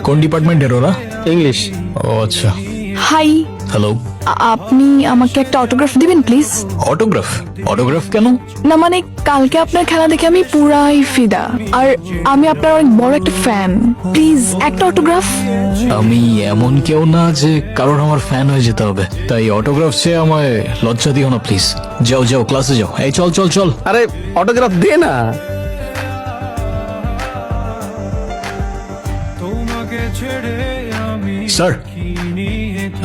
কোন ডিপার্টমেন্টের ওরা? ইংলিশ। ও আচ্ছা। Hi, hello. আপনি আমাকে একটা অটোগ্রাফ দিবেন প্লিজ? অটোগ্রাফ? অটোগ্রাফ কেন? না মানে কালকে আপনার খেলা দেখে আমি পুরাই ফিদা, আর আমি আপনার অনেক বড় একটা ফ্যান। প্লিজ একটা অটোগ্রাফ। আমি এমন কেউ না যে কারোর আমার ফ্যান হয়ে যেতে হবে, তাই অটোগ্রাফ চেয়ে আমায় লজ্জা দিও না প্লিজ। যাও যাও, ক্লাসে যাও। এই চল চল চল। আরে অটোগ্রাফ দে না। স্যার,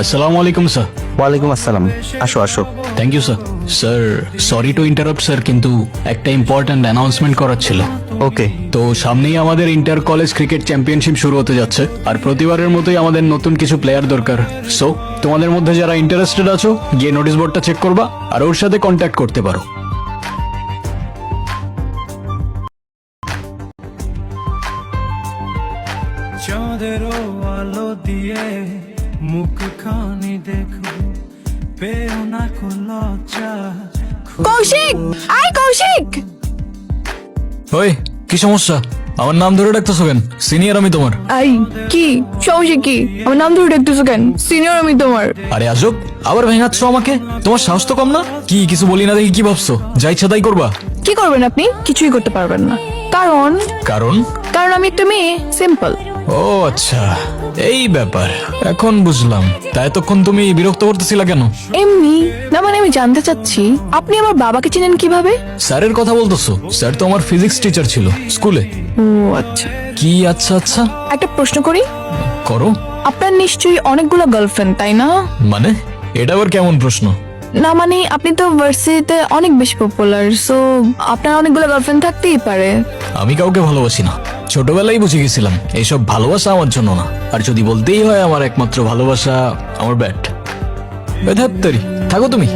আসসালামু আলাইকুম স্যার। ওয়ালাইকুম আসসালাম, আসো আসো। Thank you sir. Sir, sorry to interrupt sir, কিন্তু একটা ইম্পর্ট্যান্ট অ্যানাউন্সমেন্ট করার ছিল। ওকে। তো সামনেই আমাদের ইন্টার কলেজ ক্রিকেট চ্যাম্পিয়নশিপ শুরু হতে যাচ্ছে, আর প্রতিবারের মতোই আমাদের নতুন কিছু প্লেয়ার দরকার। সো তোমাদের মধ্যে যারা ইন্টারেস্টেড আছো, গিয়ে নোটিশ বোর্ডটা চেক করবা আর ওর সাথে কন্ট্যাক্ট করতে পারো। চাঁদেরও আলো দিয়ে মুখখানি দেখো, পেও না কোন লজ্জা। কৌশিক, আয় কৌশিক। ওই, কি সমস্যা? আমার নাম ধরে ডাকতেছো কেন? সিনিয়র আমি তোমার। আই কি সমস্যা? কি আমার নাম ধরে ডাকতেছো কেন? সিনিয়র আমি তোমার। আরে আজব, আবার ভেঙাচ্ছ আমাকে? তোমার সাহস তো কম না? কি কিছু বলি না দেখি কি ভাবছো? যা ইচ্ছা তাই করবা? কি করবেন আপনি? কিছুই করতে পারবেন না। কারণ কারণ? কারণ আমি একটা মেয়ে, সিম্পল। ও আচ্ছা, এই ব্যাপার, এখন বুঝলাম। তা এতক্ষণ তুমি বিরক্ত করতেছিলা কেন? এমনি না, মানে আমি জানতে চাচ্ছি আপনি আমার বাবাকে চিনেন কিভাবে? স্যারের কথা বলতেছো? স্যার তো আমার ফিজিক্স টিচার ছিল স্কুলে। ও আচ্ছা। কি আচ্ছা আচ্ছা? একটা প্রশ্ন করি, করো। আপনার নিশ্চয়ই অনেকগুলো গার্লফ্রেন্ড, তাই না? মানে এটা আবার কেমন প্রশ্ন? না মানে আপনি তো ভার্সিটিতে অনেক বেশি পপুলার, সো আপনার অনেকগুলো গার্লফ্রেন্ড থাকতেই পারে। আমি কাউকে ভালোবাসি না, ছোটবেলায় বুঝে গেছিলাম এইসব ভালোবাসা আমার জন্য না। আর যদি বলতেই হয় আমার একমাত্র ভালোবাসা আমার ব্যাট। বেধাত্তারি, থাকো তুমি।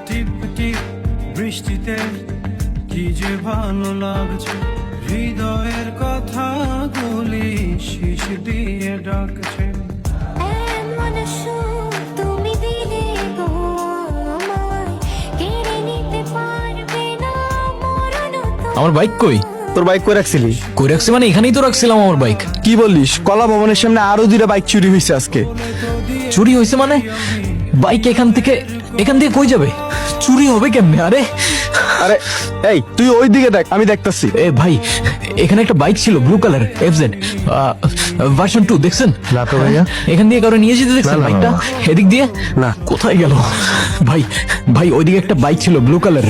টিপ টিপ বৃষ্টিতে কি যে ভালো লাগছে, হৃদয়ের কথা গুলি শীষ দিয়ে ডাকছে। এমন সুখ তুমি দিলে গো আমায়, কেড়ে নিতে পারবে না মরণ তো। আমার বাইক কই? তোর বাইক কই রাখছিলি? কই রাখছি মানে এখানেই তো রাখছিলাম আমার বাইক। কি বললিস? কলা ভবনের সামনে আরো দুইটা বাইক চুরি হয়েছে আজকে। চুরি হয়েছে মানে? বাইক এখান থেকে কই যাবে? চুরি হবে কেমনে? আরে আরে এই তুই ওই দিকে দেখ, আমি দেখতাছি। এ ভাই, এখানে একটা বাইক ছিল ব্লু কালার, এফজেড ভার্সন 2, দেখছেন? না তো ভাইয়া। এখান দিয়ে কারো নিয়ে যেতে দেখছেন না, না, বাইকটা? না। এদিক দিয়ে না। কোথায় গেল ভাই? ভাই ওইদিকে একটা বাইক ছিল ব্লু কালার,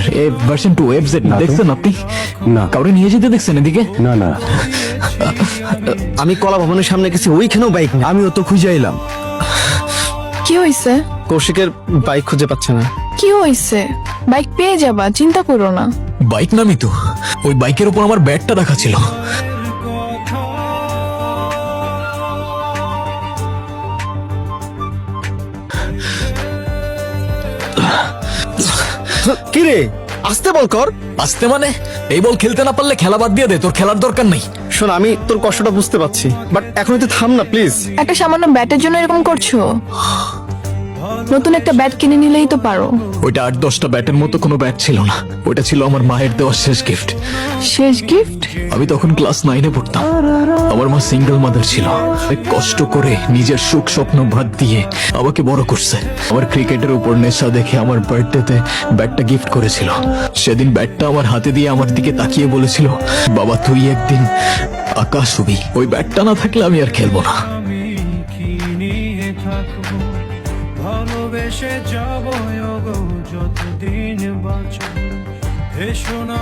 ভার্সন 2 এফজেড, দেখছেন আপনি? না। কাউরে নিয়ে যেতে দেখছেন এদিকে? না না, আমি কলা ভবনের সামনে গেছি, ওইখানেও বাইক নেই। আমিও তো খুঁজে এলাম। কি হয়েছে? কৌশিকের বাইক খুঁজে পাচ্ছে না। কি হয়েছে? বাইক পেয়ে যাবা, চিন্তা করো না। বাইক নামি তো, ওই বাইকের উপর আমার ব্যাটটা রাখা ছিল। কি রে, আসতে বল কর। আসতে মানে? এই বল খেলতে না পারলে খেলা বাদ দিয়ে দে, তোর খেলার দরকার নেই। শোন, আমি তোর কষ্টটা বুঝতে পারছি, বাট এখন তুই থাম না প্লিজ। একটা সামান্য ব্যাটের জন্য এরকম করছো? নতুন একটা ব্যাট কিনে নিলেই তো পারো। ওইটা 8-10টা ব্যাটের মতো কোনো ব্যাট ছিল না, ওইটা ছিল আমার মায়ের দেওয়া শেষ গিফট। শেষ গিফট? আমি তখন ক্লাস 9-এ পড়তাম। আমার মা সিঙ্গেল মাদার ছিল, অনেক কষ্ট করে নিজের সুখ স্বপ্ন বাদ দিয়ে আমাকে বড় করছে। আমার ক্রিকেটের উপর নেশা দেখে আমার বার্থডেতে ব্যাটটা গিফট করেছিল। সেদিন ব্যাটটা আমার হাতে দিয়ে আমার দিকে তাকিয়ে বলেছিল, বাবা তুই একদিন আকাশ হবি। ওই ব্যাটটা না থাকলে আমি আর খেলবো না। আমি কি নিয়ে থাকবো, ভালোবেসে যাবো গো যতদিন বাঁচবো। এসো না